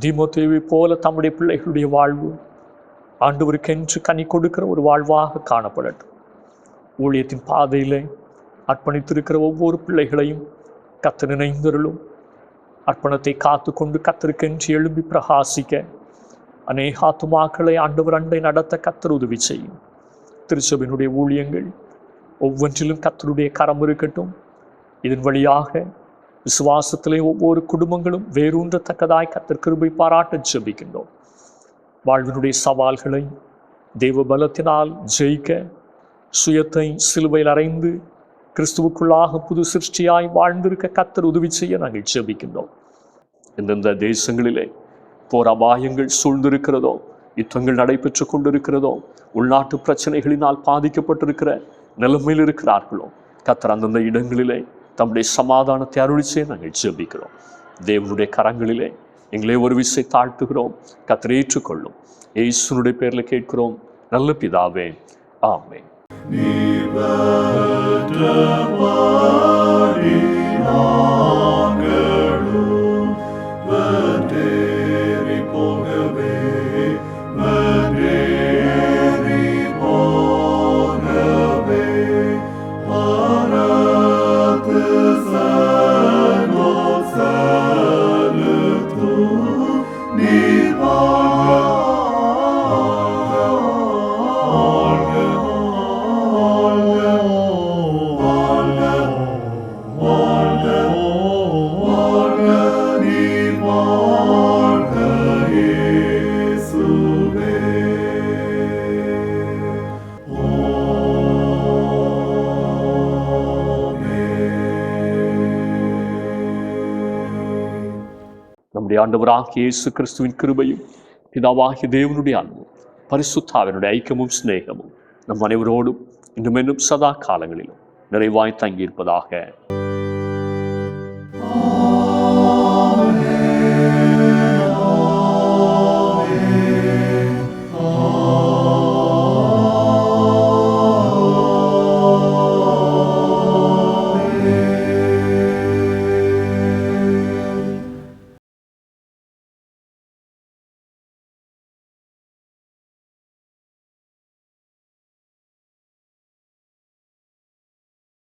Speaker 1: தீமோத்தேயுவை போல தம்முடைய பிள்ளைகளுடைய வாழ்வு ஆண்டவருக்கென்று கனி கொடுக்கிற ஒரு வாழ்வாக காணப்படட்டும். ஊழியத்தின் பாதையிலே அர்ப்பணித்திருக்கிற ஒவ்வொரு பிள்ளைகளையும் கர்த்தர் நினைந்தருளும். அர்ப்பணத்தை காத்து கொண்டு கர்த்தருக்கென்று எழும்பி பிரகாசிக்க அநேக ஆத்துமாக்களை ஆண்டவர் அண்டை நடத்த கர்த்தர் உதவி செய்யும். திருச்சபையினுடைய ஊழியங்கள் ஒவ்வொன்றிலும் கர்த்தருடைய கரம் இருக்கட்டும். இதன் வழியாக விசுவாசத்திலே ஒவ்வொரு குடும்பங்களும் வேரூன்றத்தக்கதாய் கர்த்தர் கிருபை பாராட்ட ஜெபிக்கின்றோம். வாழ்வினுடைய சவால்களை தெய்வ பலத்தினால் ஜெயிக்க, சுயத்தை சிலுவையில் அறைந்து கிறிஸ்துவுக்குள்ளாக புது சிருஷ்டியாய் வாழ்ந்திருக்க கர்த்தர் உதவி செய்ய நாங்கள் ஜெபிக்கின்றோம். எந்தெந்த தேசங்களிலே போர் அபாயங்கள் சூழ்ந்திருக்கிறதோ, யுத்தங்கள் நடைபெற்று கொண்டிருக்கிறதோ, உள்நாட்டு பிரச்சனைகளினால் பாதிக்கப்பட்டிருக்கிற நிலைமையில் இருக்கிறார்களோ, கர்த்தர் அந்தந்த இடங்களிலே தம்முடைய சமாதானத்தை அருளி செய்ய நாங்கள் ஜெபிக்கிறோம். தேவனுடைய கரங்களிலே எங்களை ஒரு விசை தாழ்த்துகிறோம். கர்த்தர் ஏற்றுக்கொள்ளும். இயேசுனுடைய பேரில் கேட்கிறோம் நல்ல பிதாவே, ஆமென். நம்முடைய ஆண்டவராகிய இயேசு கிறிஸ்துவின் கிருபையும் பிதாவாகிய தேவனுடைய அன்பும் பரிசுத்தாவினுடைய ஐக்கியமும் சிநேகமும் நம் அனைவரோடும் இன்னும் இன்னும் சதா காலங்களிலும் நிறைவாய் தங்கியிருப்பதாக.